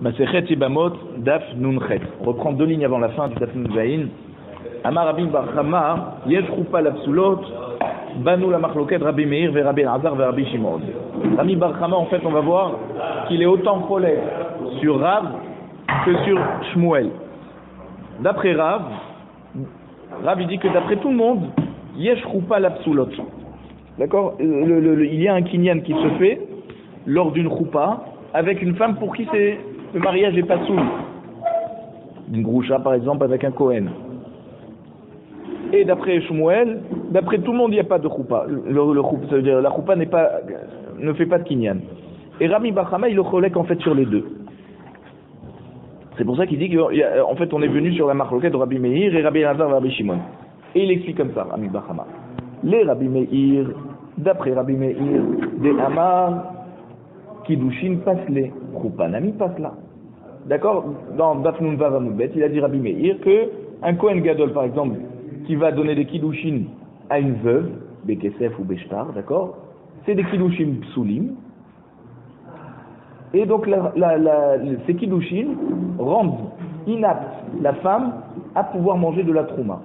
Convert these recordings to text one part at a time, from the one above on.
Masechet Yibamot, Daf Nunchet. On reprend 2 lignes avant la fin du Daf Nunzaïn. Amar Rabbi Bar Chama, Yesh Choupa l'Apsulot, Banou la Machloket, Rabbi Meir, ve Rabbi Elazar, ve Rabbi Shimon. Rabbi Bar Chama, en fait, on va voir qu'il est autant cholère sur Rav que sur Shmuel. D'après Rav, il dit que d'après tout le monde, Yesh Choupa l'Apsulot. D'accord, il y a un kinyan qui se fait lors d'une choupa avec une femme pour qui le mariage n'est pas soul. Une groucha par exemple avec un Kohen. Et d'après Shmuel, d'après tout le monde, il n'y a pas de choupa. Ça veut dire la choupa ne fait pas de kinyan. Et Rabbi Bar Chama, il le cholek en fait sur les deux. C'est pour ça qu'il dit qu'en fait on est venu sur la marloquette de Rabbi Meir et Rabbi Elazar et Rabbi Shimon. Et il explique comme ça, Rabbi Bar Chama. Les Rabbi Meir, d'après Rabbi Meir, des Amar, Kiddushin passe-les, Choupanami passe-là. D'accord? Dans Daf Nun Vav Amud Bet, il a dit Rabbi Meir que un Kohen Gadol, par exemple, qui va donner des Kiddushin à une veuve, Bekesef ou Beshtar, d'accord? C'est des Kiddushin psulim. Et donc, ces Kiddushin rendent inapte la femme à pouvoir manger de la trouma.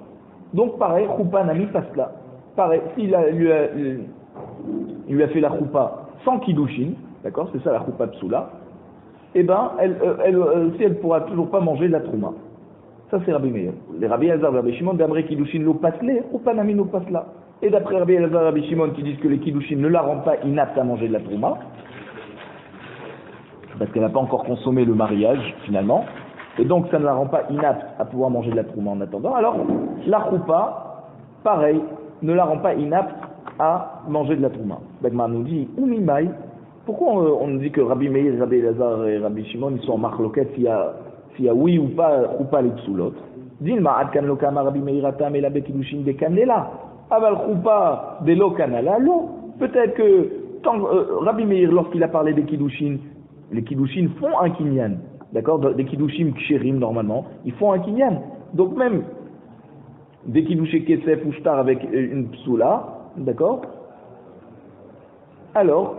Donc, pareil, Choupanami passe-là. Pareil, s'il lui a fait la choupa sans kiddushin, d'accord, c'est ça la choupa psoula, eh ben, si elle pourra toujours pas manger de la trouma. Ça c'est Rabbi Meir. Les Rabbi Elazar et Rabbi Shimon, d'après kiddushin lo passe-les, choupa nami lo passe-là. Et d'après Rabbi Elazar et Rabbi Shimon qui disent que les kiddushin ne la rendent pas inapte à manger de la trouma, parce qu'elle n'a pas encore consommé le mariage finalement, et donc ça ne la rend pas inapte à pouvoir manger de la trouma en attendant. Alors, la choupa, pareil, ne la rend pas inapte à manger de la trouma. Bagma nous dit, Umimai, pourquoi on nous dit que Rabbi Meir, Rabbi Elazar et Rabbi Shimon, ils sont en marloquette s'il y a oui ou pas, choupa les psoulot. Dilma adkan lokama Rabbi Meir atam et la bekidushin de kanela. Aval choupa de lo kanala lo. Peut-être que Rabbi Meir, lorsqu'il a parlé des kiddushin, les kiddushin font un kinyan. D'accord? Des kiddushin kshérim normalement, ils font un kinyan. Donc même des kiddushin kesef ou shtar avec une psoula, d'accord? Alors,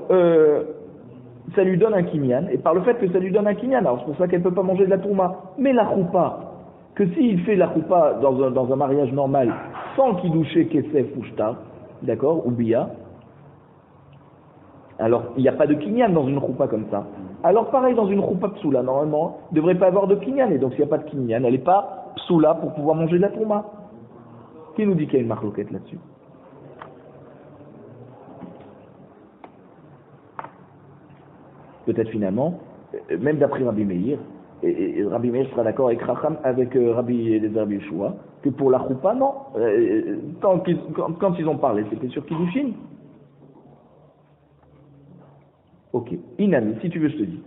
ça lui donne un kinyan, et par le fait que ça lui donne un kinyan, alors c'est pour ça qu'elle ne peut pas manger de la tourma. Mais la choupa, que s'il fait la choupa dans un mariage normal, sans kiddushin kesef ou shtar, d'accord, ou bia, alors il n'y a pas de kinyan dans une choupa comme ça. Alors pareil dans une choupa psoula, normalement, il ne devrait pas avoir de kinyan, et donc s'il n'y a pas de kinyan, elle n'est pas psoula pour pouvoir manger de la tourma. Qui nous dit qu'il y a une marloquette là-dessus? Peut-être finalement, même d'après Rabbi Meir, et Rabbi Meir sera d'accord avec Racham, avec Rabbi Elazar et Yeshua, que pour la choupa, non. Quand ils ont parlé, c'était sur Kiddushin. Ok. Inami, si tu veux, je te dis.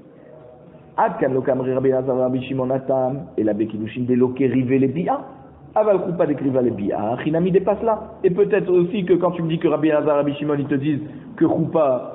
Ad kan lo kamri Rabbi Elazar Rabbi Shimon atam, et la Kiddushin de lo kerive les bia. Aval choupa d'écrire les bia. Chinami dépasse là. Et peut-être aussi que quand tu me dis que Rabbi Elazar Rabbi Shimon, ils te disent que choupa,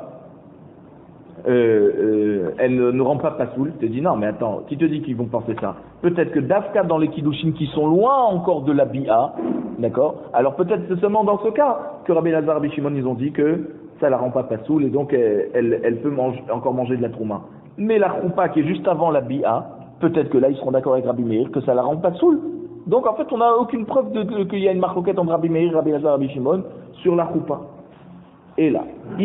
elle ne rend pas pasoul, te dis non, mais attends, qui te dit qu'ils vont penser ça? Peut-être que Dafka dans les kiddushin qui sont loin encore de la bia, d'accord? Alors peut-être c'est seulement dans ce cas que Rabbi Elazar et Rabbi Shimon ils ont dit que ça la rend pas pasoul et donc elle peut encore manger de la trouma. Mais la choupa qui est juste avant la bia, peut-être que là ils seront d'accord avec Rabbi Meir que ça la rend pasoul. Donc en fait on n'a aucune preuve qu'il y a une marloquette entre Rabbi Meir, Rabbi Elazar et Rabbi Shimon sur la choupa. Et là, en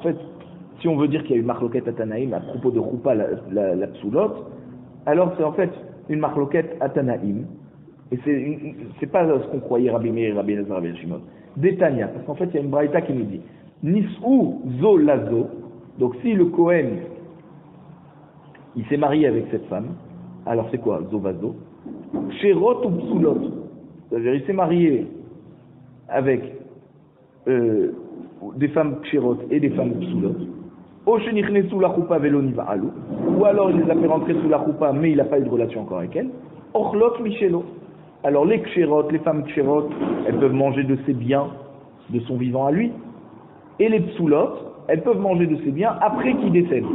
fait, si on veut dire qu'il y a une marloquette à Tanaïm à propos de Choupa, la psoulot, alors c'est en fait une marloquette à Tanaïm. Et c'est pas ce qu'on croyait Rabbi Meir, Rabbi Elazar, Rabbi Shimon. Détania, parce qu'en fait il y a une braïta qui nous dit Nis'u zo lazo. Donc si le Kohen il s'est marié avec cette femme, alors c'est quoi zo vazo? Kshérot ou psoulot. C'est-à-dire il s'est marié avec des femmes kshérot et des femmes psoulot. Ou alors il les a fait rentrer sous la choupa mais il n'a pas eu de relation encore avec elle. Ochlot michelo. Alors les kshérot, les femmes kshérot, elles peuvent manger de ses biens de son vivant à lui. Et les psoulot, elles peuvent manger de ses biens après qu'il décède.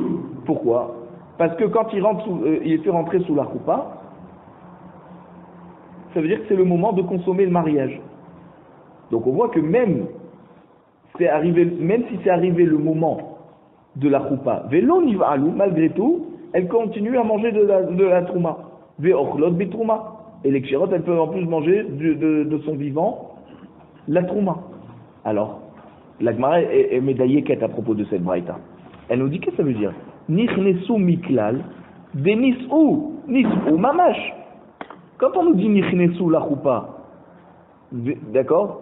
Pourquoi? Parce que quand il est fait rentrer sous la choupa, ça veut dire que c'est le moment de consommer le mariage. Donc on voit que même si c'est arrivé le moment de la choupa. Velo niv'alou, malgré tout, elles continuent à manger de la trouma. Ve'ochlot bitrouma. Et les kshirot, elles peuvent en plus manger de son vivant la trouma. Alors, la Gemara est médaillée quête à propos de cette braïta. Elle nous dit qu'est-ce que ça veut dire? Nichnesu miklal, de nis'u mamash. Quand on nous dit nichnesu la choupa, d'accord?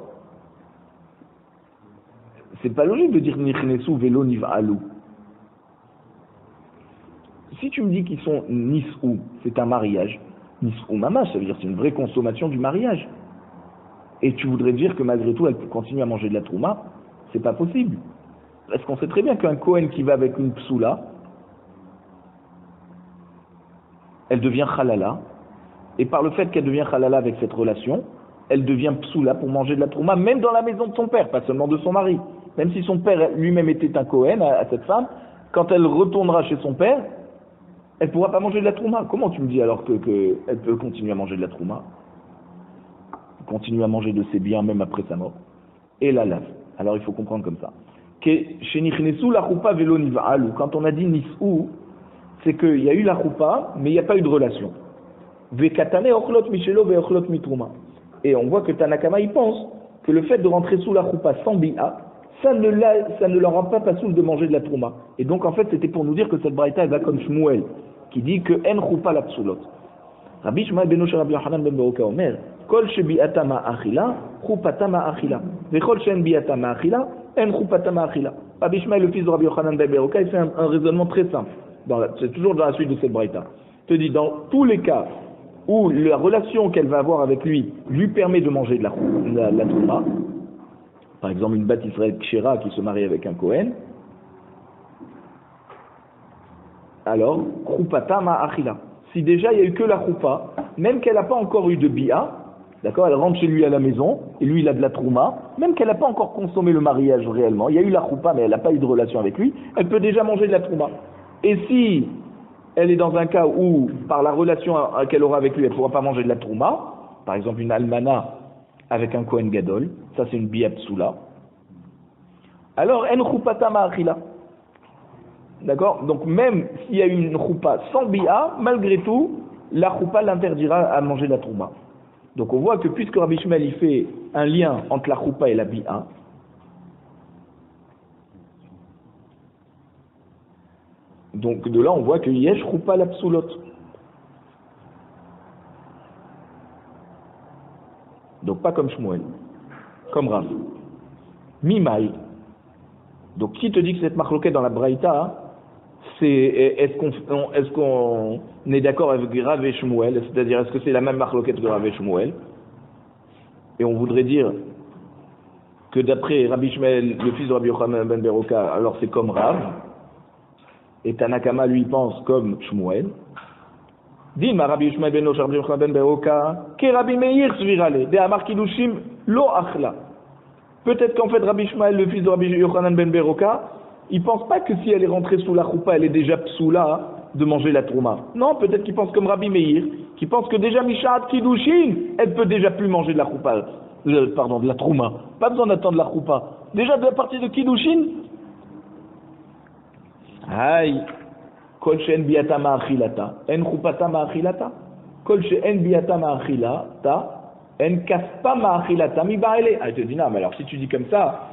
C'est pas logique de dire nichnesu velo niv'alou. Si tu me dis qu'ils sont nis'u, c'est un mariage. Nis'u mamash, ça veut dire c'est une vraie consommation du mariage. Et tu voudrais dire que malgré tout, elle peut continuer à manger de la trouma? C'est pas possible. Parce qu'on sait très bien qu'un Kohen qui va avec une psoula, elle devient halala. Et par le fait qu'elle devient halala avec cette relation, elle devient psoula pour manger de la trouma, même dans la maison de son père, pas seulement de son mari. Même si son père lui-même était un Kohen à cette femme, quand elle retournera chez son père, elle ne pourra pas manger de la trouma. Comment tu me dis alors qu'elle peut continuer à manger de la trouma? Continue à manger de ses biens même après sa mort. Et la lave. Alors il faut comprendre comme ça. Chez Nichnesu, la choupa velo niv'alou. Quand on a dit nis'u, c'est qu'il y a eu la choupa, mais il n'y a pas eu de relation. Vekatane ochlot michelo ve ochlot mitrouma. Et on voit que Tanakama, il pense que le fait de rentrer sous la choupa sans bi'a, ça ne leur rend pas pasoul de manger de la trouma. Et donc en fait, c'était pour nous dire que cette braïta, elle va comme Shmuel, qui dit que en choupa la psoulot. Rabbi Shmuel beno shel Rabbi Yochanan ben Beroka omer, kol shebi'ata ma'achila, choupata ma'achila. Vechol she'en bi'ata ma'achila, en choupata ma'achila. Rabbi Shmuel, le fils de Rabbi Yochanan ben Beroka, il fait un raisonnement très simple. C'est toujours dans la suite de cette braïta. Il te dit, dans tous les cas où la relation qu'elle va avoir avec lui permet de manger de la trouma, par exemple une bat Israël Kshera qui se marie avec un Kohen, alors, choupata ma'achila. Si déjà il n'y a eu que la choupa, même qu'elle n'a pas encore eu de bi'a, d'accord, elle rentre chez lui à la maison, et lui il a de la trouma, même qu'elle n'a pas encore consommé le mariage réellement, il y a eu la choupa mais elle n'a pas eu de relation avec lui, elle peut déjà manger de la trouma. Et si elle est dans un cas où, par la relation qu'elle aura avec lui, elle ne pourra pas manger de la trouma, par exemple une almana avec un Kohen Gadol, ça c'est une bi'a psoula, alors en choupata ma'achila. D'accord? Donc même s'il y a une choupa sans bi'a, malgré tout, la choupa l'interdira à manger la trouma. Donc on voit que puisque Rabbi Shmuel il fait un lien entre la choupa et la bi'a, donc de là on voit que yesh choupa la psoulot. Donc pas comme Shmuel, comme Rav. Mimai. Donc qui te dit que cette marloquette dans la braïta, est-ce qu'on est d'accord avec Rav et Shmuel, c'est-à-dire est-ce que c'est la même marloquette que Rav et Shmuel? Et on voudrait dire que d'après Rabbi Shmuel, le fils de Rabbi Yochanan ben Beroka, alors c'est comme Rav, et Tanakama lui pense comme Shmuel. Dima Rabbi Shmuel ben Rabbi Yochanan ben Beroka, ke Rabbi Meir svirale, de Amar Kidushim lo achla. Peut-être qu'en fait Rabbi Shmuel, le fils de Rabbi Yochanan ben Beroka, il pense pas que si elle est rentrée sous la choupa, elle est déjà psoula de manger la trouma. Non, peut-être qu'il pense comme Rabbi Meir, qui pense que déjà Mishat Kiddushin, elle peut déjà plus manger de la choupa, de la trouma. Pas besoin d'attendre la choupa. Déjà de la partie de Kiddushin. Aïe. Kol she'en biata ma'achilata, en choupata ma'achilata. Kol she'en biata ma'achilata, en kaspa ma'achilata mi ba'ele. Ah, il te dit non, mais alors si tu dis comme ça,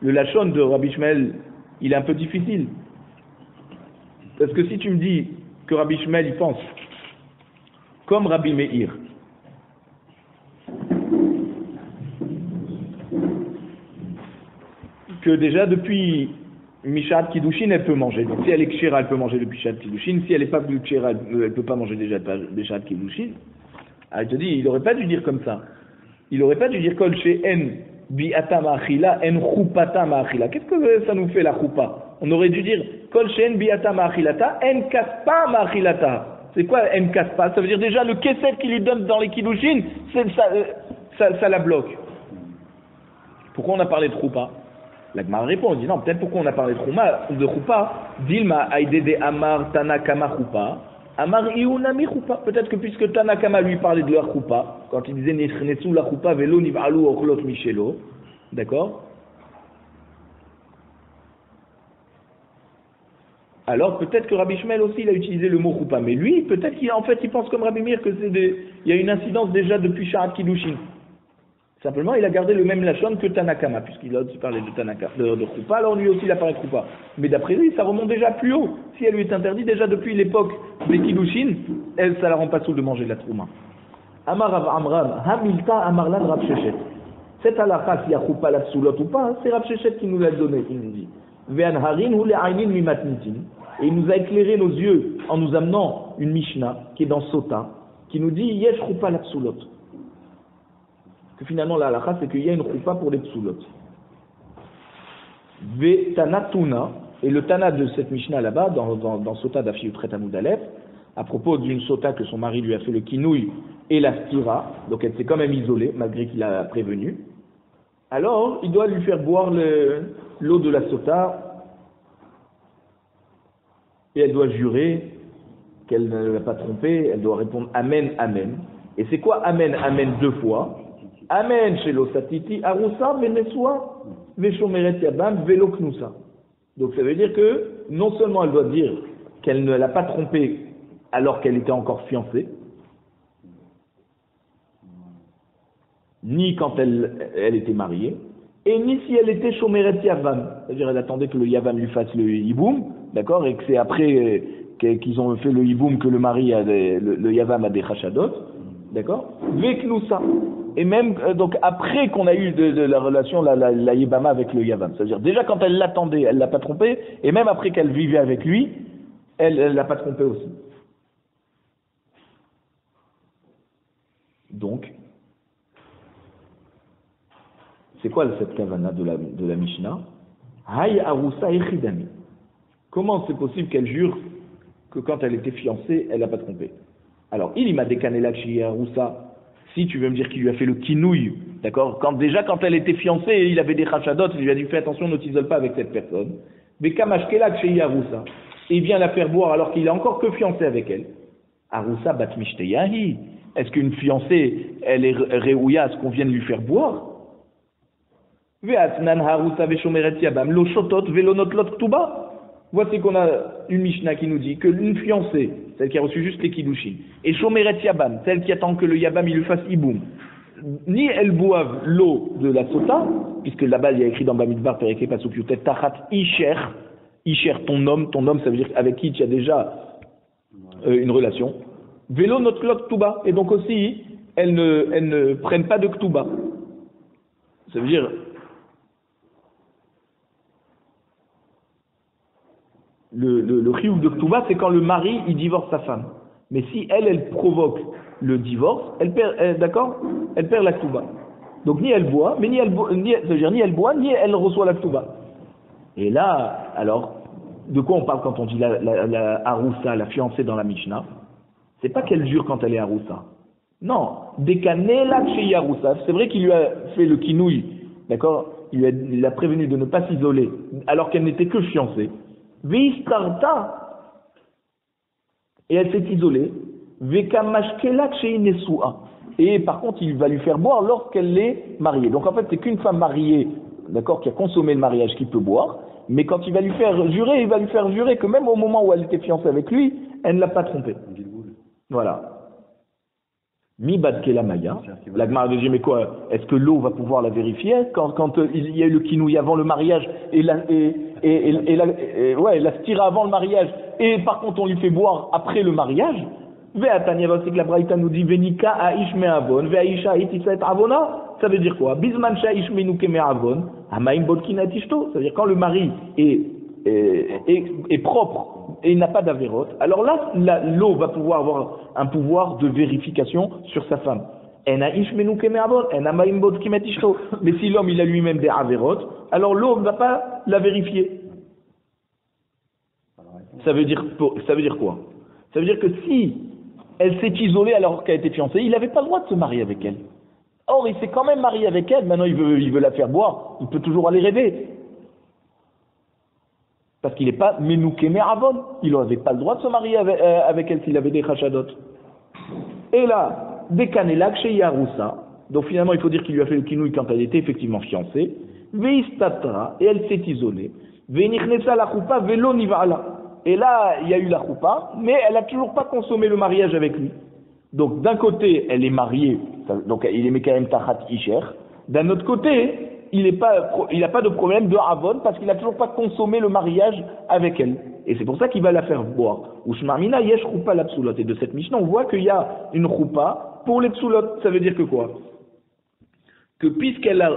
le lachon de Rabbi Shmuel, il est un peu difficile. Parce que si tu me dis que Rabbi Shmuel, il pense comme Rabbi Meir, que déjà depuis Mishat Kiddushin, elle peut manger. Donc si elle est Kshera, elle peut manger le Mishat Kiddushin. Si elle n'est pas plus Kshera, elle ne peut pas manger déjà le Mishat Kiddushin. Ah, il te dit, il n'aurait pas dû dire comme ça. Il n'aurait pas dû dire Kol she'en bi'ata ma'achila, en choupata ma'achila. Qu'est-ce que ça nous fait la choupa? On aurait dû dire Kol she'en bi'ata ma'achilata, en kaspa ma'achilata. C'est quoi en kaspa? Ça veut dire déjà le kesset qu'il lui donne dans les kiddushin, ça la bloque. Pourquoi on a parlé de choupa? La Gemara répond, on dit non, peut-être pourquoi on a parlé de choupa, Dilma aïdede amar tanakama choupa, amar iunami choupa. Peut-être que puisque Tanakama lui parlait de leur choupa, quand il disait nechnesu la choupa velo niv'alou ochlot michelo, d'accord? Alors peut-être que Rabbi Shmuel aussi il a utilisé le mot choupa, mais lui peut-être qu'il en fait il pense comme Rabbi Meir que il y a une incidence déjà depuis Sharat Kiddushin. Simplement il a gardé le même lachon que Tanakama, puisqu'il a aussi parlé de Tanaka, de choupa, alors lui aussi il a parlé de choupa. Mais d'après lui ça remonte déjà plus haut. Si elle lui est interdite déjà depuis l'époque des Kiddushin, elle ça la rend pas soule de manger de la trouma. Amar Rav Amram, Hamilta Amarlan Rav Shechet. Cette halakha s'il y a choupa la psoulot ou pas, c'est Rav Shechet qui nous l'a donné, il nous dit. Ve'anharin hu le'aynin mimatnitin. Et il nous a éclairé nos yeux en nous amenant une Mishnah qui est dans Sota, qui nous dit yesh choupa la psoulot. Que finalement la halakha c'est qu'il y a une choupa pour les psoulot. Ve'tanatuna, et le tana de cette Mishnah là-bas, dans Sota d'Afi Utret Amud Aleph, à propos d'une Sota que son mari lui a fait le kinouï et la stira, donc elle s'est quand même isolée malgré qu'il l'a prévenu, alors il doit lui faire boire l'eau de la Sota et elle doit jurer qu'elle ne l'a pas trompé, elle doit répondre Amen, Amen. Et c'est quoi Amen, Amen deux fois? Amen chez l'osatiti, arusa, venesua, veshomeret yabam, velo knusa. Donc ça veut dire que non seulement elle doit dire qu'elle ne l'a pas trompé alors qu'elle était encore fiancée, ni quand elle était mariée, et ni si elle était shomeret yavam, c'est-à-dire elle attendait que le yavam lui fasse le hiboum, d'accord, et que c'est après qu'ils ont fait le hiboum que le mari a le yavam a des chashadot, d'accord, veknusa. Et même donc après qu'on a eu de la relation la yibama avec le yavam, c'est-à-dire déjà quand elle l'attendait, elle l'a pas trompé, et même après qu'elle vivait avec lui, elle l'a pas trompé aussi. Donc, c'est quoi cette kavana de la Mishnah? Hay arusa echidami. Comment c'est possible qu'elle jure que quand elle était fiancée, elle n'a pas trompé? Alors, il m'a décanela chez arusa. Si tu veux me dire qu'il lui a fait le kinouï, d'accord? Quand elle était fiancée, il avait des chachadot, il lui a dit fais attention, ne t'isole pas avec cette personne. Mais kamashkelak chez arusa. Et il vient la faire boire alors qu'il est encore que fiancé avec elle. Arusa bat mishteyahi. Est-ce qu'une fiancée, elle est réouïa à ce qu'on vienne lui faire boire? Voici qu'on a une Mishnah qui nous dit que une fiancée, celle qui a reçu juste les kiddushin, et shomeret yabam, celle qui attend que le yabam il lui fasse iboum, ni elles boivent l'eau de la sota, puisque là-bas il y a écrit dans Bamidbar, Pereke Pasuk Yutet, Tachat Isher, Isher ton homme ça veut dire avec qui tu as déjà une relation. Vélo notre lot ktuba, et donc aussi elles ne prennent pas de ktuba. Ça veut dire le chiyuv de ktuba, c'est quand le mari il divorce sa femme. Mais si elle provoque le divorce, elle perd, d'accord, elle perd la ktuba. Donc ni elle boit, mais ça veut dire ni elle boit, ni elle reçoit la ktuba. Et là, alors, de quoi on parle quand on dit la aroussa, la fiancée dans la Mishnah? C'est pas qu'elle jure quand elle est aroussa. Non, dekanela chez aroussa. C'est vrai qu'il lui a fait le kinouï, d'accord, il l'a prévenu de ne pas s'isoler alors qu'elle n'était que fiancée. Veistarta, et elle s'est isolée. Vekamashkelak chez Nesua. Et par contre, il va lui faire boire lorsqu'elle est mariée. Donc en fait, c'est qu'une femme mariée, d'accord, qui a consommé le mariage qui peut boire, mais quand il va lui faire jurer, il va lui faire jurer que même au moment où elle était fiancée avec lui, elle ne l'a pas trompé. Voilà. Mi badkela maya. La Gemara de mais quoi? Est-ce que l'eau va pouvoir la vérifier quand il y a eu le kinouï avant le mariage et la stira avant le mariage et par contre on lui fait boire après le mariage? Ve'atania, c'est que la Braïta nous dit venika aish me'avon ve'aisha itisaet avona. Ça veut dire quoi? Bizman sha'ish menuke me'avon hamaim bodkinat ishto. Ça veut dire quand le mari est propre et il n'a pas d'avérote, alors là, l'eau va pouvoir avoir un pouvoir de vérification sur sa femme. Mais si l'homme il a lui-même des avérotes, alors l'eau ne va pas la vérifier. Ça veut dire quoi? Ça veut dire que si elle s'est isolée alors qu'elle était fiancée, il n'avait pas le droit de se marier avec elle. Or, il s'est quand même marié avec elle, maintenant il veut la faire boire, il peut toujours aller rêver. Parce qu'il n'est pas menouké me'avon, il n'avait pas le droit de se marier avec elle s'il avait des chachadot. Et là, dekanelak chez Yaroussa, donc finalement il faut dire qu'il lui a fait le kinouï quand elle était effectivement fiancée, veistatra, et elle s'est isolée, ve'nichnesa la choupa velo niva'ala, Et là, il y a eu la choupa, mais elle n'a toujours pas consommé le mariage avec lui. Donc d'un côté, elle est mariée, donc il est Mekaem Tachat Isher. D'un autre côté, il n'a pas de problème de Avon parce qu'il n'a toujours pas consommé le mariage avec elle. Et c'est pour ça qu'il va la faire boire. Ushmamina yesh choupa la psoulot. Et de cette Mishnah, on voit qu'il y a une choupa pour les psoulot. Ça veut dire que quoi? Que puisqu'elle a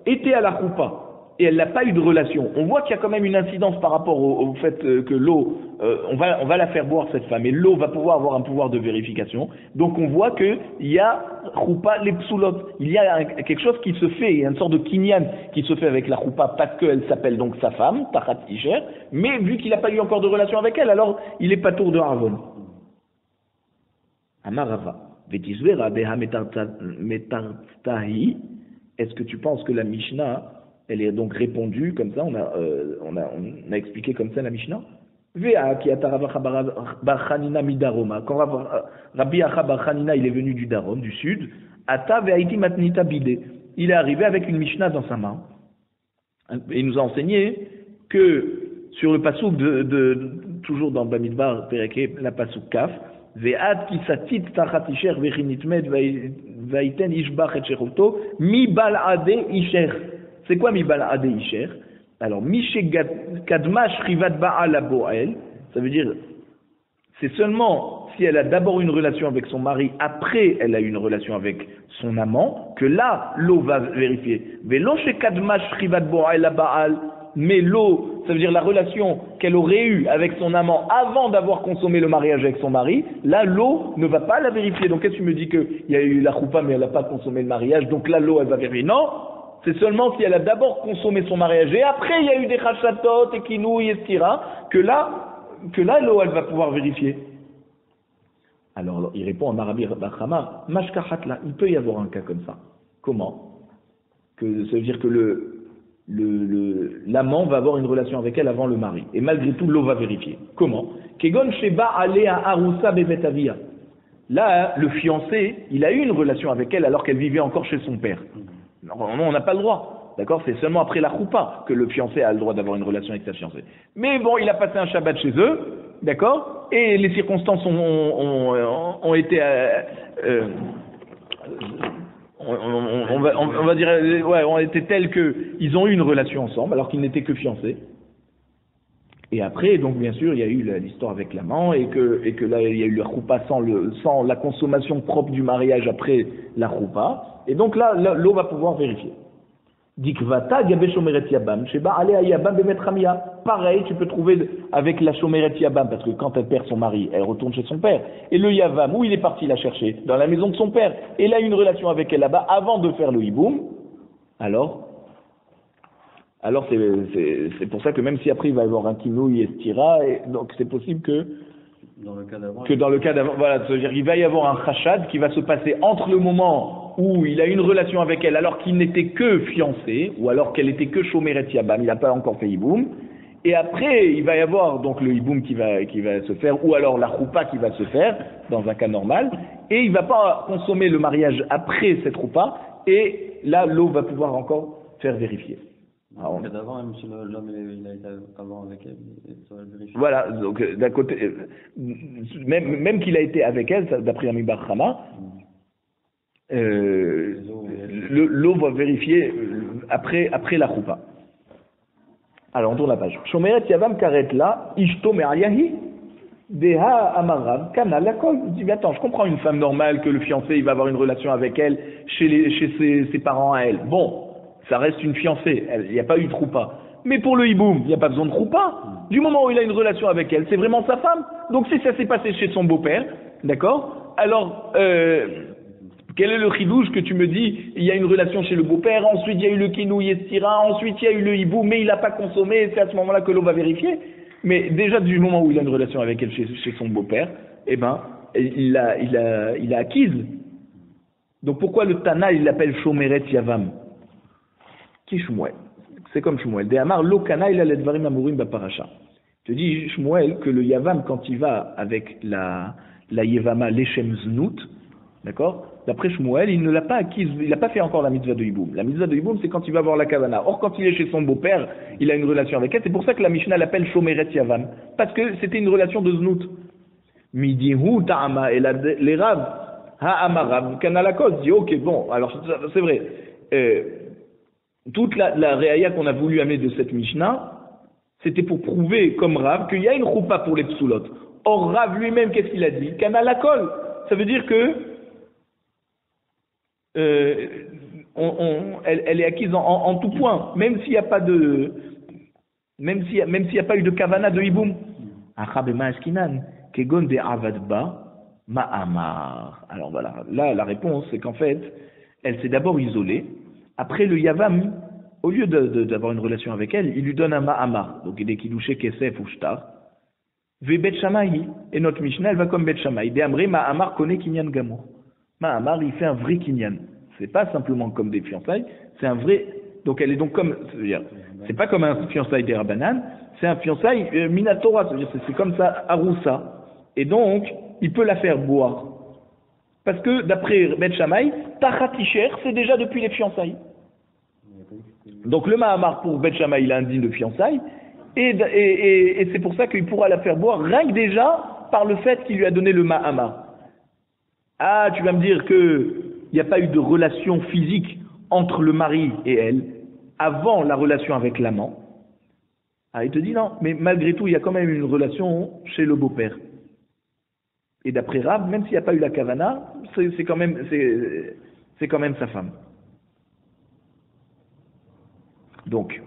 été à la choupa et elle n'a pas eu de relation, on voit qu'il y a quand même une incidence par rapport au fait que l'eau, on va la faire boire cette femme, et l'eau va pouvoir avoir un pouvoir de vérification. Donc on voit qu'il y a choupa les psoulot, il y a quelque chose qui se fait, il y a une sorte de kinyan qui se fait avec la choupa parce qu'elle s'appelle donc sa femme, Tachat Isher, mais vu qu'il n'a pas eu encore de relation avec elle, alors il est pas tour de Harvon. Amarava, Vetisvera Beha Metartahi, est-ce que tu penses que la Mishnah, elle est donc répondue comme ça, on a expliqué comme ça la Mishnah. Vea qui Bar Chanina midaroma. Quand Rabbi Acha Bar Chanina il est venu du Darom, du sud, Ata ve'aiti matnita bide. Il est arrivé avec une Mishnah dans sa main. Et il nous a enseigné que sur le passouk toujours dans Bamidbar Pereke, la passouk Kaf, Ve'at ki satit tachat isher vechinitmed vaiten ishbach et shechoto mi bal'ade isher. C'est quoi mi bal'ade isher? Alors, Mishe Kadma Shrivat Ba'al Aboel, ça veut dire, c'est seulement si elle a d'abord une relation avec son mari, après elle a une relation avec son amant, que là, l'eau va vérifier. Velo She Kadma Shrivat Ba'al Ba'al, mais l'eau, ça veut dire la relation qu'elle aurait eue avec son amant avant d'avoir consommé le mariage avec son mari, là, l'eau ne va pas la vérifier. Donc, qu'est-ce que tu me dis qu'il y a eu la choupa, mais elle n'a pas consommé le mariage, donc là, l'eau, elle va vérifier? Non! C'est seulement si elle a d'abord consommé son mariage et après il y a eu des chachatot et kinouï et stira que là l'eau elle va pouvoir vérifier. Alors il répond à Marabi Bachama, mashkachatla, il peut y avoir un cas comme ça. Comment? Que ça veut dire que l'amant va avoir une relation avec elle avant le mari et malgré tout l'eau va vérifier. Comment? Kegon sheba alea arusa bevetavia. Là le fiancé il a eu une relation avec elle alors qu'elle vivait encore chez son père. Normalement, on n'a pas le droit, d'accord? C'est seulement après la choupa que le fiancé a le droit d'avoir une relation avec sa fiancée. Mais bon, il a passé un Shabbat chez eux, d'accord? Et les circonstances ont été, on va dire, ouais, ont été telles qu'ils ont eu une relation ensemble alors qu'ils n'étaient que fiancés. Et après, donc bien sûr, il y a eu l'histoire avec l'amant et que là, il y a eu la choupa sans la consommation propre du mariage après la choupa. Et donc là, l'eau va pouvoir vérifier. Dikvata gabe shomeret yabam, sheba alea yabam bemet ramia. Pareil, tu peux trouver avec la shomeret yabam, parce que quand elle perd son mari, elle retourne chez son père. Et le yavam, où il est parti la chercher? Dans la maison de son père. Et il a eu une relation avec elle là-bas avant de faire le hiboum. Alors c'est pour ça que même si après il va y avoir un kinouï et stira, donc c'est possible que dans le cas d'avant, voilà, c'est-à-dire il va y avoir un chachad qui va se passer entre le moment où il a une relation avec elle alors qu'il n'était que fiancé, ou alors qu'elle était que shomeret yabam, il n'a pas encore fait hiboum, et après il va y avoir donc le hiboum qui va se faire, ou alors la choupa qui va se faire, dans un cas normal, et il ne va pas consommer le mariage après cette choupa, et là l'eau va pouvoir encore faire vérifier. Alors, d'avant, même si l'homme il a été avant avec elle, ça va le vérifier. Voilà, donc d'un côté, même qu'il a été avec elle, d'après Ami Bar Chama, l'eau va vérifier après la choupa. Alors on tourne la page. Shomeret yavam karet la ishto me'ayahi deha amarav kana lakol. Il dit mais attends, je comprends une femme normale que le fiancé il va avoir une relation avec elle chez ses parents à elle. Bon. Ça reste une fiancée, il n'y a pas eu de choupa. Mais pour le hiboum, il n'y a pas besoin de choupa. Du moment où il a une relation avec elle, c'est vraiment sa femme. Donc si ça s'est passé chez son beau-père, d'accord? Alors, quel est le chidouche que tu me dis? Il y a une relation chez le beau-père, ensuite il y a eu le kinouï et stira, ensuite il y a eu le hiboum, mais il n'a pas consommé, et c'est à ce moment-là que l'eau va vérifier. Mais déjà du moment où il a une relation avec elle chez son beau-père, eh ben, il a acquise. Donc pourquoi le Tana il l'appelle Shomeret Yavam? Qui Shmuel? C'est comme Shmuel. De Amar Lokana il a les dvarim amurim baparacha. Je te dis Shmuel que le Yavam quand il va avec la Yevama l'Echem Znout, D'accord? D'après Shmuel, il ne l'a pas acquise, il n'a pas fait encore la mitzvah de Hiboum. La mitzvah de Hiboum, c'est quand il va voir la Kavana. Or, quand il est chez son beau-père, il a une relation avec elle. C'est pour ça que la Mishnah l'appelle Shomeret Yavam. Parce que c'était une relation de Znout. Midihu Ta'ama, et les Rav, Ha'amarav, Kanalakos, dit ok, bon, alors c'est vrai. Toute la réaïa qu'on a voulu amener de cette Mishnah, c'était pour prouver, comme Rav, qu'il y a une choupa pour les psoulot. Or, Rav lui-même, qu'est-ce qu'il a dit? Kanalakol. Ça veut dire que elle est acquise en tout point, même s'il n'y a pas de, même s'il n'y a pas eu de kavana de hiboum. Alors voilà, là la réponse c'est qu'en fait, elle s'est d'abord isolée. Après le yavam, au lieu d'avoir une relation avec elle, il lui donne un ma'amar, donc il est kidouché kesef ou shtar. Ve bet shamaï, et notre Mishnah elle va comme bet shamaï. De amré ma'amar connaît kinyan gamour. Ma'amar il fait un vrai kinyan. C'est pas simplement comme des fiançailles, c'est un vrai. Donc elle est donc comme, c'est pas comme un fiançailles des Rabbanan, c'est un fiançailles minatora, c'est-à-dire c'est comme ça aroussa. Et donc il peut la faire boire. Parce que d'après Bet Shammai, Tachatisher, c'est déjà depuis les fiançailles. Donc le Mahamar pour Bet Shammai, il est indigne de fiançailles, et c'est pour ça qu'il pourra la faire boire, rien que déjà par le fait qu'il lui a donné le Mahamar. Ah, tu vas me dire qu'il n'y a pas eu de relation physique entre le mari et elle, avant la relation avec l'amant. Ah, il te dit non, mais malgré tout, il y a quand même une relation chez le beau-père. Et d'après Rab, même s'il n'y a pas eu la kavana, c'est quand même sa femme. Donc,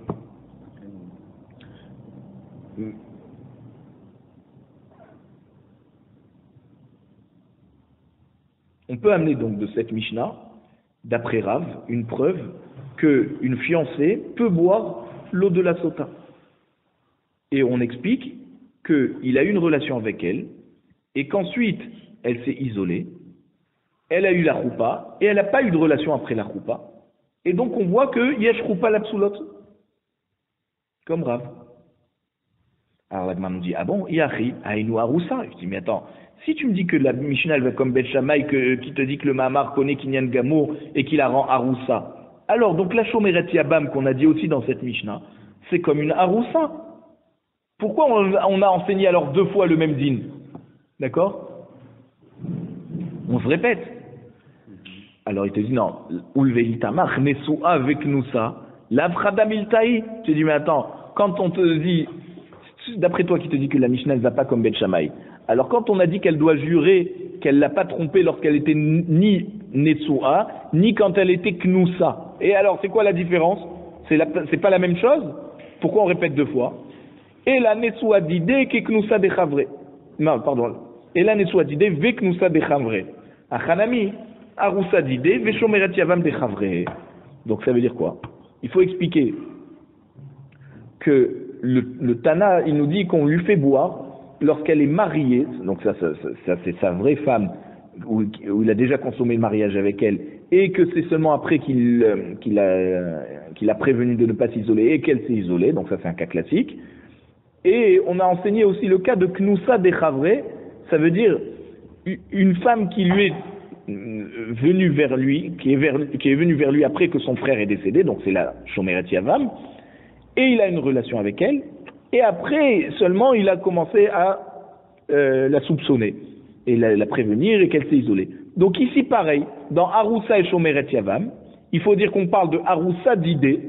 on peut amener donc de cette Mishnah, d'après Rav, une preuve qu'une fiancée peut boire l'eau de la sota. Et on explique qu'il a eu une relation avec elle, et qu'ensuite, elle s'est isolée, elle a eu la choupa, et elle n'a pas eu de relation après la choupa. Et donc on voit que yesh choupa la psoulot, comme Rav. Alors la nous dit, ah bon, yachi, aïnou aroussa. Je dis, mais attends, si tu me dis que la Mishnah elle va comme Bet Shammai, qui te dit que le Mahamar connaît Kinyan Gamour et qui la rend aroussa, alors donc la Shomeret Yabam qu'on a dit aussi dans cette Mishnah, c'est comme une aroussa. Pourquoi on a enseigné alors deux fois le même din? D'accord? On se répète. Alors il te dit non, Ulveitamach Nesua avec nous ça, l'Avradamiltaï. Tu dis mais attends, quand on te dit, d'après toi qui te dit que la Mishnah ne va pas comme Bet Shammai, alors quand on a dit qu'elle doit jurer qu'elle l'a pas trompé lorsqu'elle était ni Nesua, ni quand elle était Knousa. Et alors c'est quoi la différence? C'est pas la même chose? Pourquoi on répète deux fois? Et la Nesua d'idée qui Knousa de Chavre. Non, pardon. Et la Nesua d'idée ve Knousa de Chavre. Achanami, Aroussa d'idée, ve Shomeret Yavam de Chavre. Donc ça veut dire quoi? Il faut expliquer que le Tana, il nous dit qu'on lui fait boire lorsqu'elle est mariée, donc ça c'est sa vraie femme, où il a déjà consommé le mariage avec elle, et que c'est seulement après qu'il a prévenu de ne pas s'isoler et qu'elle s'est isolée, donc ça c'est un cas classique. Et on a enseigné aussi le cas de Knousa de Chavre, ça veut dire une femme qui lui est venue vers lui, qui est venue vers lui après que son frère est décédé, donc c'est la Shomeret Yavam, et il a une relation avec elle, et après seulement il a commencé à la soupçonner, et la prévenir et qu'elle s'est isolée. Donc ici pareil, dans Aroussa et Shomeret Yavam, il faut dire qu'on parle de Aroussa d'idée,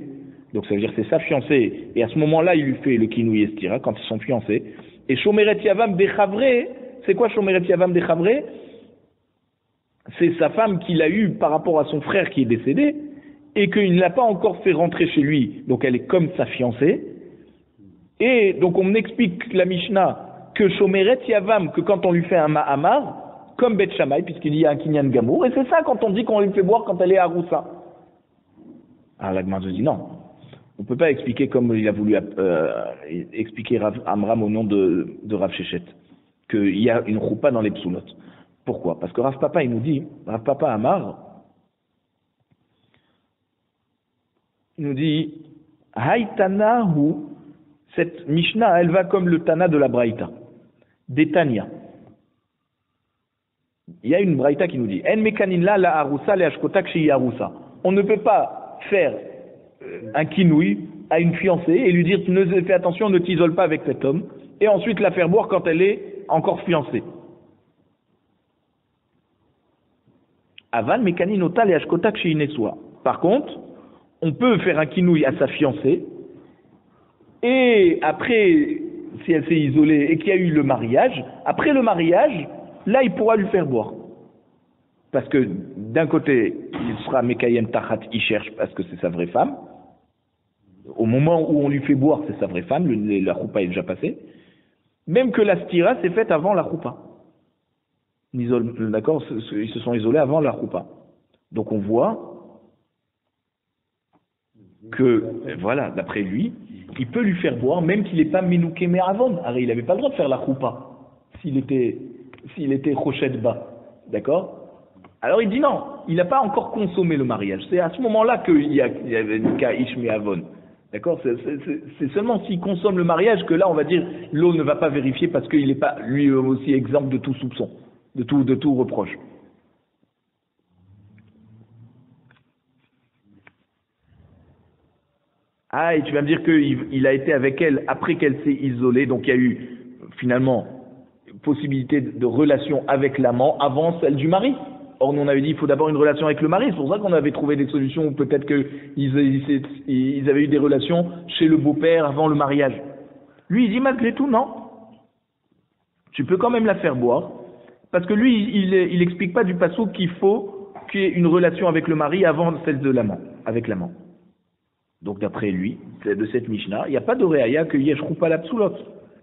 donc ça veut dire que c'est sa fiancée, et à ce moment-là il lui fait le Kinouï Estira quand ils sont fiancés, et Shomeret Yavam de Chavre, c'est quoi Shomeret Yavam de Chavre? C'est sa femme qu'il a eue par rapport à son frère qui est décédé, et qu'il ne l'a pas encore fait rentrer chez lui, donc elle est comme sa fiancée. Et donc on explique la Mishnah que Shomeret Yavam, que quand on lui fait un Mahamar, comme Bet Shammai, puisqu'il y a un Kinyan Gamour, et c'est ça quand on dit qu'on lui fait boire quand elle est à Roussa. Alors la Gemara dit non, on ne peut pas expliquer comme il a voulu expliquer Amram au nom de Rav Shechet, qu'il y a une choupa dans les psoulot. Pourquoi? Parce que Rav Papa il nous dit, Rav Papa Amar, il nous dit, Haïtanahu, cette Mishnah, elle va comme le Tana de la Braïta, des Tania. Il y a une braïta qui nous dit En mekanin la la haroussa le ashkotak chez haroussa. On ne peut pas faire un kinouï à une fiancée et lui dire fais attention, ne t'isole pas avec cet homme, et ensuite la faire boire quand elle est encore fiancée. Avan mekanin ota le ashkotak chez ineswa. Par contre, on peut faire un kinouï à sa fiancée, et après, si elle s'est isolée et qu'il y a eu le mariage, après le mariage, là il pourra lui faire boire. Parce que d'un côté, il sera Mekayem Tachat, il cherche parce que c'est sa vraie femme. Au moment où on lui fait boire, c'est sa vraie femme, la choupa est déjà passée. Même que la stira s'est faite avant la choupa. D'accord, ils se sont isolés avant la choupa. Donc on voit que, voilà, d'après lui, il peut lui faire boire, même qu'il n'est pas Menouké Me'avon. Alors il n'avait pas le droit de faire la choupa s'il était Rochet bas. D'accord? Alors il dit non, il n'a pas encore consommé le mariage. C'est à ce moment-là qu'il y avait Nika Ish Me'avon. D'accord? C'est seulement s'il consomme le mariage que là on va dire l'eau ne va pas vérifier parce qu'il n'est pas lui aussi exempt de tout soupçon, de tout reproche. Ah, et tu vas me dire qu'il a été avec elle après qu'elle s'est isolée, donc il y a eu finalement possibilité de relation avec l'amant avant celle du mari. Or, nous on avait dit qu'il faut d'abord une relation avec le mari, c'est pour ça qu'on avait trouvé des solutions où peut-être qu'ils avaient eu des relations chez le beau-père avant le mariage. Lui, il dit malgré tout, non. Tu peux quand même la faire boire, parce que lui, il explique pas du passouk qu'il faut qu'il y ait une relation avec le mari avant celle de l'amant, avec l'amant. Donc d'après lui, de cette Mishnah, il n'y a pas de réaya que yesh roupa la psoulot,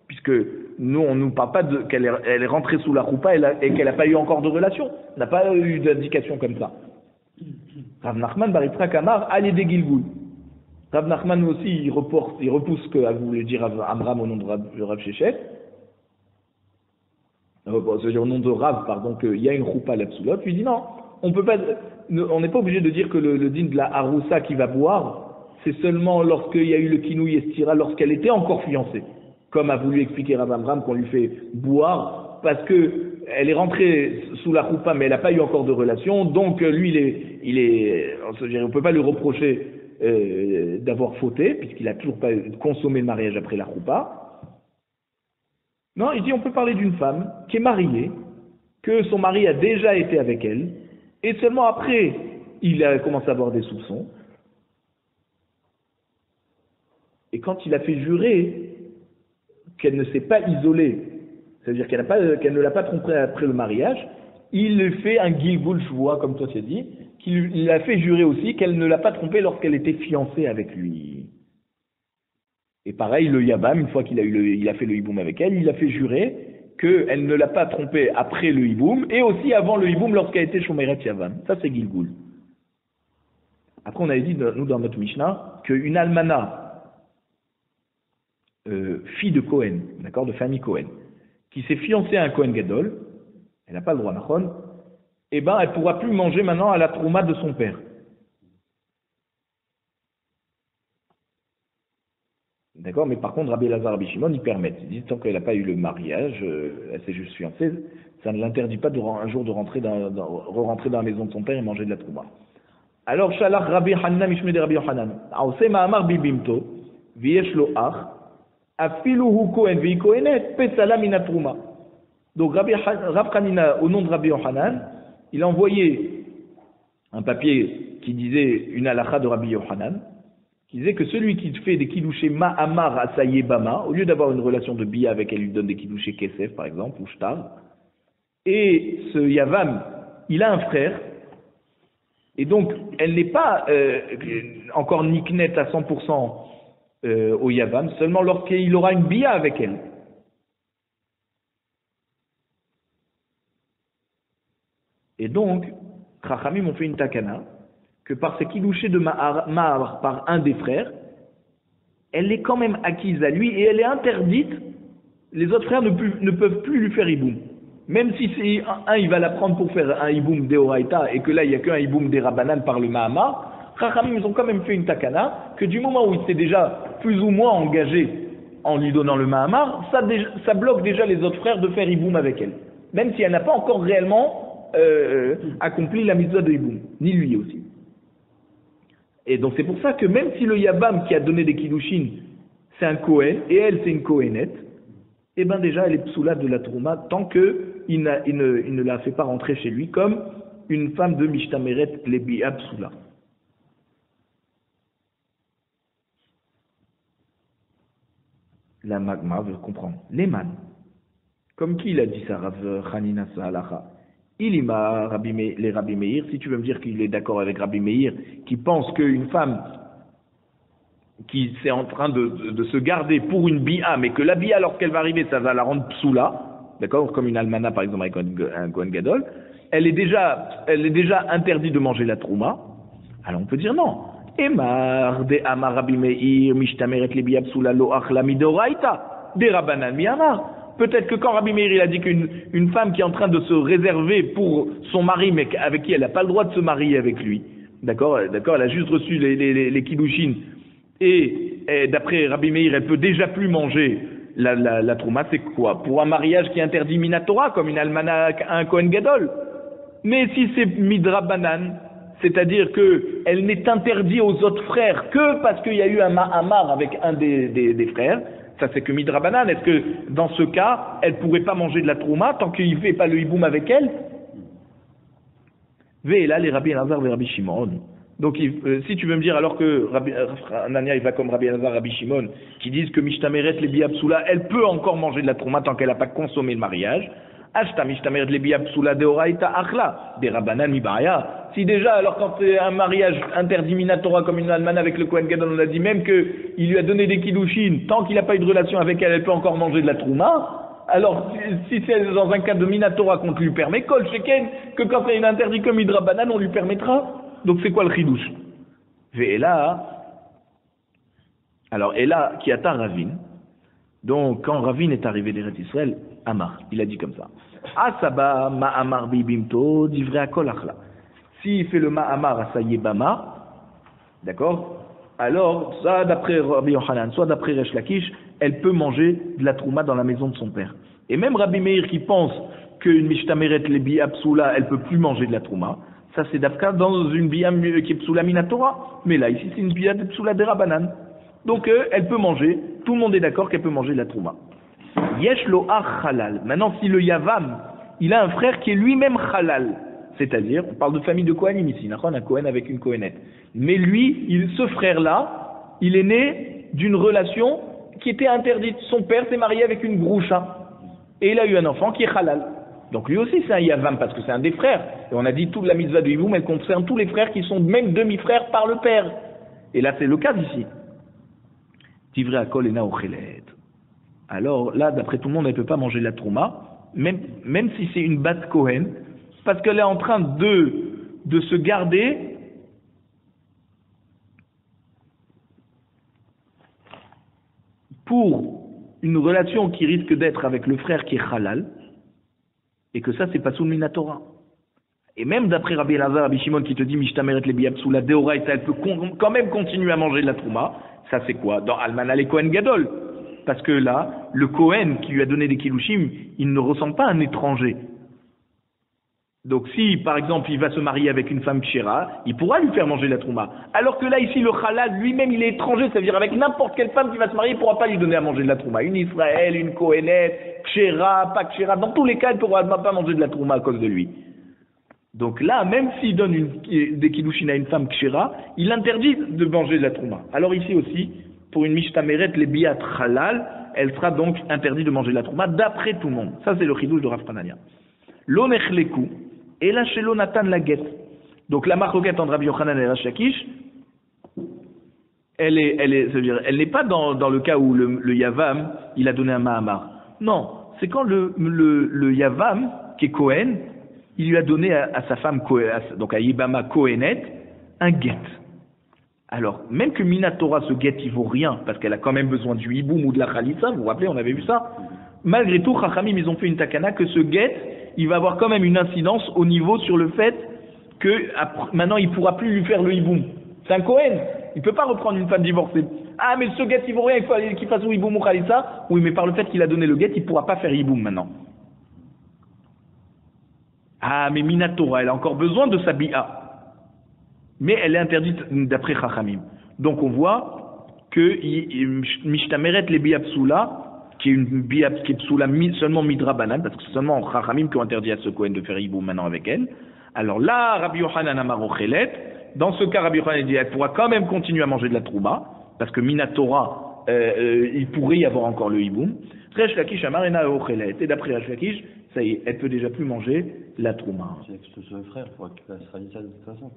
puisque nous on ne nous parle pas qu'elle est rentrée sous la roupa et qu'elle n'a pas eu encore de relation, on n'a pas eu d'indication comme ça. Rav Nachman bar Yitzhak Amar allez des Gilgul. Rav Nachman aussi il repousse ce que voulait dire Amram au nom de Rav Shechet. C'est-à-dire au nom de Rav, pardon, qu'il y a une roupa la psoulot. Lui dit non, on n'est pas obligé de dire que le din de la haroussa qui va boire, c'est seulement lorsqu'il y a eu le kinouï estira, lorsqu'elle était encore fiancée. Comme a voulu expliquer Rav Amram qu'on lui fait boire, parce que elle est rentrée sous la choupa, mais elle n'a pas eu encore de relation, donc lui, on ne peut pas lui reprocher d'avoir fauté, puisqu'il n'a toujours pas consommé le mariage après la choupa. Non, il dit on peut parler d'une femme qui est mariée, que son mari a déjà été avec elle, et seulement après, il a commencé à avoir des soupçons. Et quand il a fait jurer qu'elle ne s'est pas isolée, c'est-à-dire qu'elle ne l'a pas trompé après le mariage, il lui fait un gilgul shvoua, comme toi tu as dit, qu'il a fait jurer aussi qu'elle ne l'a pas trompé lorsqu'elle était fiancée avec lui. Et pareil, le Yabam, une fois qu'il a fait le hiboum avec elle, il a fait jurer qu'elle ne l'a pas trompé après le hiboum, et aussi avant le hiboum lorsqu'elle était Shomeret Yavam. Ça c'est gilgul. Après on avait dit, nous dans notre Mishnah, qu'une almana, fille de Cohen, d'accord, de famille Cohen, qui s'est fiancée à un Cohen Gadol, elle n'a pas le droit, Nachon, eh ben, elle ne pourra plus manger maintenant à la trouma de son père. D'accord, mais par contre, Rabbi Elazar, Rabbi Shimon, ils permettent. Ils disent tant qu'elle n'a pas eu le mariage, elle s'est juste fiancée, ça ne l'interdit pas un jour de re-rentrer dans la maison de son père et manger de la trouma. Alors, Shalach Rabbi Hanan, Mishmeh de Rabbi Yochanan, Aoseh Ma'amar Bibimto, Viesh lo Ach, Afiluhu Kohen vi Kohenet Pesala Minatruma. Donc Rav Hanina, au nom de Rabbi Yochanan, il a envoyé un papier qui disait une halakha de Rabbi Yochanan, qui disait que celui qui fait des kidouchés ma'amar à sa yebama, au lieu d'avoir une relation de bia avec elle, lui donne des kidouchés kesef par exemple, ou shtar, et ce yavam, il a un frère, et donc elle n'est pas encore niknet à 100%, au Yavam, seulement lorsqu'il aura une bia avec elle. Et donc, Chachamim ont fait une takana, que par ce kidouché de Ma'ar par un des frères, elle est quand même acquise à lui et elle est interdite, les autres frères ne peuvent plus lui faire hiboum. Même si c'est il va la prendre pour faire un hiboum d'Eoraita et que là il n'y a qu'un hiboum des Rabbanan par le Mahamar, Chachamim, ils ont quand même fait une takana, que du moment où il s'est déjà plus ou moins engagé en lui donnant le Mahamar, ça bloque déjà les autres frères de faire hiboum avec elle. Même si elle n'a pas encore réellement accompli la mitzvah de Hiboum, ni lui aussi. Et donc c'est pour ça que même si le Yavam qui a donné des Kiddushin, c'est un Kohen, et elle c'est une Kohenette, et bien déjà elle est psoula de la Trouma, tant qu'il ne la fait pas rentrer chez lui comme une femme de Mishtameret Lebi'a psoula. La magma veut comprendre. Leman. Comme qui il a dit ça, Rav Hanina Sa'alacha? Il ima les Rabbi Meir, si tu veux me dire qu'il est d'accord avec Rabbi Meir, qui pense qu'une femme qui est en train de se garder pour une bia, mais que la bia, lorsqu'elle va arriver, ça va la rendre psoula, d'accord, comme une almana par exemple avec un Kohen Gadol, elle est déjà interdite de manger la trouma. Alors on peut dire non. Emar de Amar Rabbi Meir mishtameret le bia psoula lo achla midoraita de Rabbanan mi'amar. Peut-être que quand Rabbi Meir il a dit qu'une femme qui est en train de se réserver pour son mari, mais avec qui elle n'a pas le droit de se marier avec lui, d'accord, elle a juste reçu les kiddushin, et d'après Rabbi Meir, elle peut déjà plus manger la trouma, c'est quoi? Pour un mariage qui est interdit minatora, comme une almana, un Kohen Gadol. Mais si c'est midrabanan, c'est-à-dire qu'elle n'est interdite aux autres frères que parce qu'il y a eu un ma'amar avec un des frères, ça c'est que midrabanan. Est-ce que dans ce cas, elle ne pourrait pas manger de la trouma tant qu'il ne fait pas le hiboum avec elle? Ve'ela les Rabbi Elazar et Rabbi Shimon. Donc si tu veux me dire alors que Anania il va comme Rabbi Elazar, Rabbi Shimon, qui disent que Mishtameret les biapsoula, elle peut encore manger de la trouma tant qu'elle n'a pas consommé le mariage. Ashta Mishtameret les biapsoula de oraita achla, des Rabbanan mibaya. Si déjà, alors quand c'est un mariage interdit minatora comme une almana avec le Kohen Gadol, on a dit même qu'il lui a donné des kiddushin, tant qu'il n'a pas eu de relation avec elle, elle peut encore manger de la trouma. Alors, si c'est dans un cas de minatora qu'on lui permet, kol sheken, que quand c'est une interdit comme hidrabanan, on lui permettra. Donc c'est quoi le chidouche? Ve'ela, alors Ela qui attend Ravin. Donc quand Ravin est arrivé d'Eretz Israël, Amar, il a dit comme ça. Asaba ma'amar bibimto divrei akol achla. S'il fait le ma'amar à sa yebama, d'accord, alors, soit d'après Rabbi Yochanan, soit d'après Resh Lakish, elle peut manger de la trouma dans la maison de son père. Et même Rabbi Meir qui pense qu'une mishtameret lebi apsoula, elle peut plus manger de la trouma, ça c'est d'Afka dans une bia qui est psoula minatora. Mais là, ici, c'est une bia de psoula de Rabbanan. Donc, elle peut manger, tout le monde est d'accord qu'elle peut manger de la trouma. Yesh lo ach halal. Maintenant, si le yavam, il a un frère qui est lui-même halal, c'est-à-dire, on parle de famille de Kohanim ici, un Kohen avec une Kohenette. Mais lui, ce frère-là, il est né d'une relation qui était interdite. Son père s'est marié avec une groucha. Et il a eu un enfant qui est halal. Donc lui aussi c'est un yavam parce que c'est un des frères. Et on a dit toute la mitzvah de Hiboum, elle concerne tous les frères qui sont même demi-frères par le père. Et là c'est le cas ici. Tivrei akol ena ochelet. Alors là, d'après tout le monde, elle ne peut pas manger la trouma, même si c'est une bat Kohen, parce qu'elle est en train de se garder pour une relation qui risque d'être avec le frère qui est halal, et que ça, c'est pas sous le minatora. Et même d'après Rabbi Elazar, Rabbi Shimon qui te dit Mishtameret le biapsoula deoraita, elle peut quand même continuer à manger de la trouma. Ça c'est quoi? Dans Almana le Kohen Gadol. Parce que là, le Kohen qui lui a donné des kilouchim, il ne ressemble pas à un étranger. Donc si, par exemple, il va se marier avec une femme kshera, il pourra lui faire manger la trouma. Alors que là, ici, le halal, lui-même, il est étranger, ça veut dire avec n'importe quelle femme qui va se marier, il ne pourra pas lui donner à manger de la trouma. Une Israël, une Kohenette, kshera, pas kshera, dans tous les cas, elle ne pourra pas manger de la trouma à cause de lui. Donc là, même s'il donne des kiddushin à une femme kshera, il interdit de manger de la trouma. Alors ici aussi, pour une mishtameret, les biyat halal, elle sera donc interdite de manger de la trouma d'après tout le monde. Ça, c'est le chidouche de Rav Hanania. L'onechleku, et là, chez l'onatan la guette. Donc la marcoquette entre Rabbi Yochanan et Resh Lakish, elle n'est pas dans le cas où le Yavam, il a donné un Mahamar. Non, c'est quand le Yavam, qui est Kohen, il lui a donné à sa femme, donc à Yibama Kohenet, un guet. Alors, même que Minatora, ce guet, il vaut rien, parce qu'elle a quand même besoin du hiboum ou de la khalitsa, vous vous rappelez, on avait vu ça. Malgré tout, Chachamim, ils ont fait une takana que ce guet, il va avoir quand même une incidence au niveau sur le fait que maintenant, il ne pourra plus lui faire le hiboum. C'est un Kohen, il ne peut pas reprendre une femme divorcée. Ah, mais ce guet, il vaut rien, il faut qu'il fasse le hiboum ou khalitsa. Oui, mais par le fait qu'il a donné le guet, il ne pourra pas faire hiboum maintenant. Ah, mais Minatora, elle a encore besoin de sa bi'a. Mais elle est interdite d'après Chachamim. Donc on voit que Mishtameret les bi'a psoula, qui est une bi'a qui est psoula seulement midrabanan, parce que c'est seulement Chachamim qui ont interdit à ce Kohen de faire hiboum maintenant avec elle. Alors là, Rabbi Yochanan amar ochelet. Dans ce cas, Rabbi Yochanan dit elle pourra quand même continuer à manger de la trouma, parce que Minatora, il pourrait y avoir encore le hiboum. Resh Lakish amar ena ochelet. Et d'après Resh Lakish, ça y est, elle peut déjà plus manger la trouma. C'est que ce soit le frère, il faudra qu'il fasse Khalitsa de toute façon.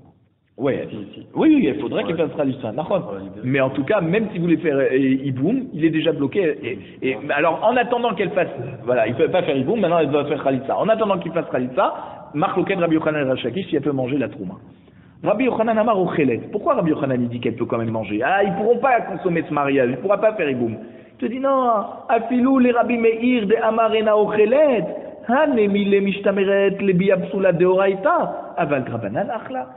Ouais. Oui, il faudrait qu'il fasse Khalitsa. Mais en tout cas, même si vous voulez faire hiboum, il est déjà bloqué. Alors, en attendant qu'elle fasse, voilà, il ne peut pas faire hiboum, maintenant elle doit faire Khalitsa. En attendant qu'il fasse Khalitsa, Marloket Rabbi Yochanan et Resh Lakish, si elle peut manger la trouma. Rabbi Yochanan amar ochelet. Pourquoi Rabbi Yochanan dit qu'elle peut quand même manger? Ah, ils pourront pas consommer ce mariage, ils pourront pas faire hiboum. Je te dis non, afilou les Rabbi Meir de amar ena ochelet.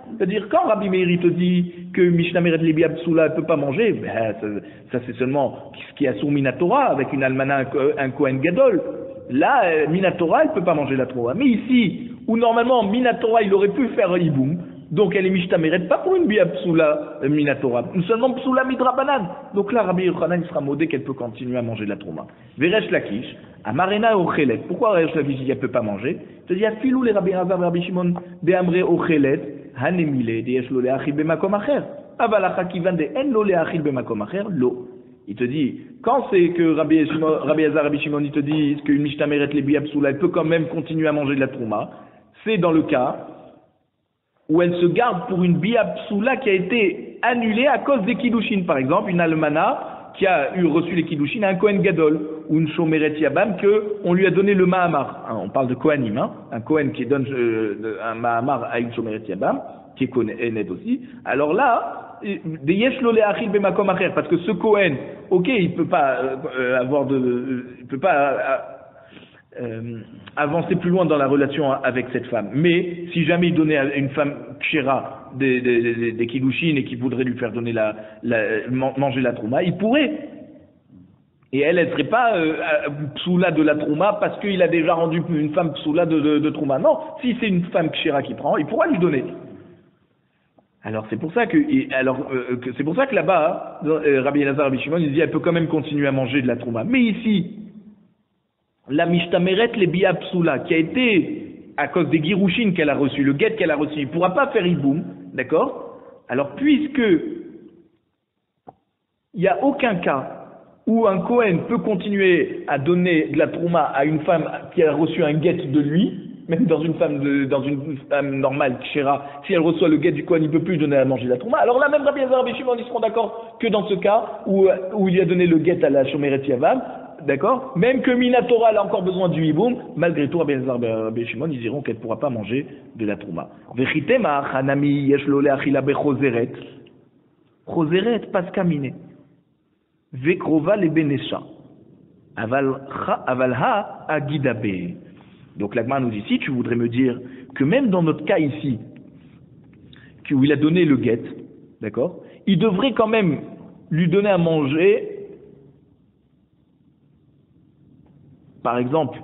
C'est-à-dire, quand Rabbi Meir te dit que Mishnameret Lebi Absula ne peut pas manger, ben, ça c'est seulement ce qui est sur Minatora avec une almana, un Kohen Gadol. Là, Minatora, elle ne peut pas manger la Torah. Mais ici, où normalement Minatora, il aurait pu faire hiboum, donc elle est Mishnameret, pas pour une Bi Absula Minatora, seulement Psula Midrabanan. Donc là, Rabbi Yochanan, il sera modé qu'elle peut continuer à manger de la Trouma. Veresh Lakish. Amarena ochelet. Pourquoi Resh Lakish dit qu'elle ne peut pas manger? Je te dis, afilou les Rabbi Razab, Rabbi Shimon, de Amre ochelet, hanemile, de yesh lo leachil bemakom acher. Avalacha kivan de en lo leachil bemakom acher, lo. Il te dit, quand c'est que Rabbi Hazar, Rabbi Shimon, il te dit qu'une Mishtameret Lebi Absula, elle peut quand même continuer à manger de la Trouma, c'est dans le cas où elle se garde pour une Bi Absula qui a été annulée à cause des Kiddushin. Par exemple, une Almana qui a reçu les Kiddushin à un Kohen Gadol, ou une Shomeret Yabam, qu'on lui a donné le Mahamar. On parle de Kohanim, hein, un Kohen qui donne un Mahamar à une Shomeret Yabam, qui est Kohen aussi. Alors là, des Yesh lo leachil bemakom acher, parce que ce Kohen, ok, il peut pas il peut pas avancer plus loin dans la relation avec cette femme. Mais si jamais il donnait à une femme kshera des kiddushin et qui voudrait lui faire donner manger la trouma, il pourrait. Et elle serait pas psoula de la trouma parce qu'il a déjà rendu une femme psoula de trouma. Non, si c'est une femme kshera qui prend, il pourra lui donner. Alors c'est pour ça que là-bas, Rabbi Elazar, Rabbi Shimon, il dit elle peut quand même continuer à manger de la trouma. Mais ici, la Mishtameret les Bi Absula, qui a été à cause des Girushin qu'elle a reçu, le guet qu'elle a reçu, il ne pourra pas faire hiboum, d'accord? Alors puisque il n'y a aucun cas où un Kohen peut continuer à donner de la trouma à une femme qui a reçu un guet de lui, même dans une femme normale, kshera, si elle reçoit le guet du Kohen, il ne peut plus donner à manger de la trouma. Alors là même Rabbi Hazar, Rabbi Shimon, ils seront d'accord que dans ce cas où il a donné le guet à la Shomeret Yavam, d'accord? Même que Minatora a encore besoin du hiboum, malgré tout, Rabbi Elazar, Rabbi Shimon, ils diront qu'elle ne pourra pas manger de la trouma. Vechitema, Hanami, yesh lo leachila bechozeret. Chozeret, pas kamine. Vekrova le benesha. Avalha agidabe. Donc l'Agma nous dit ici, tu voudrais me dire que même dans notre cas ici, où il a donné le guet, d'accord? Il devrait quand même lui donner à manger. Par exemple,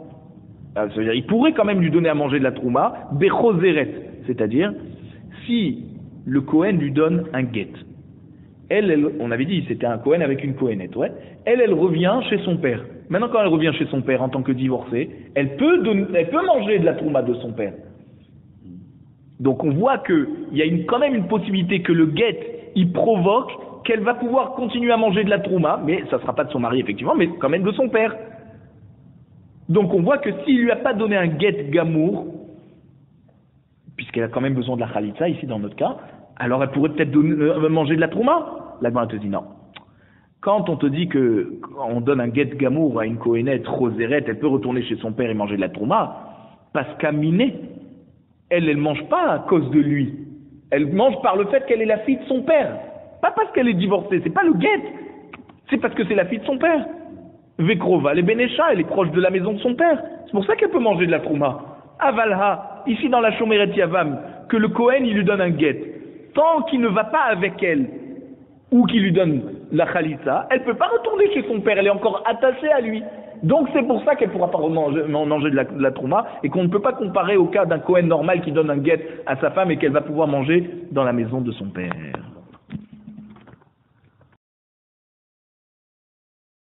c'est-à-dire, il pourrait quand même lui donner à manger de la trouma, bechozeret, c'est-à-dire, si le Kohen lui donne un guet. Elle, on avait dit, c'était un Kohen avec une Kohenette, ouais. Elle revient chez son père. Maintenant, quand elle revient chez son père en tant que divorcée, elle peut manger de la trouma de son père. Donc, on voit qu'il y a quand même une possibilité que le guet, il provoque qu'elle va pouvoir continuer à manger de la trouma, mais ça ne sera pas de son mari, effectivement, mais quand même de son père. Donc on voit que s'il lui a pas donné un guet gamour, puisqu'elle a quand même besoin de la khalitsa ici dans notre cas, alors elle pourrait peut-être manger de la trouma. La Gemara te dit non. Quand on te dit que on donne un guet gamour à une kohénette rosérette, elle peut retourner chez son père et manger de la trouma, parce qu'à Miné, elle mange pas à cause de lui. Elle mange par le fait qu'elle est la fille de son père. Pas parce qu'elle est divorcée, c'est pas le guet. C'est parce que c'est la fille de son père. Vekrova, les Benesha, elle est proche de la maison de son père. C'est pour ça qu'elle peut manger de la trouma. Avalha, ici dans la Shomeret Yavam, que le Kohen, il lui donne un guet. Tant qu'il ne va pas avec elle, ou qu'il lui donne la Khalitsa, elle ne peut pas retourner chez son père, elle est encore attachée à lui. Donc c'est pour ça qu'elle ne pourra pas manger de la trouma et qu'on ne peut pas comparer au cas d'un Kohen normal qui donne un guet à sa femme et qu'elle va pouvoir manger dans la maison de son père.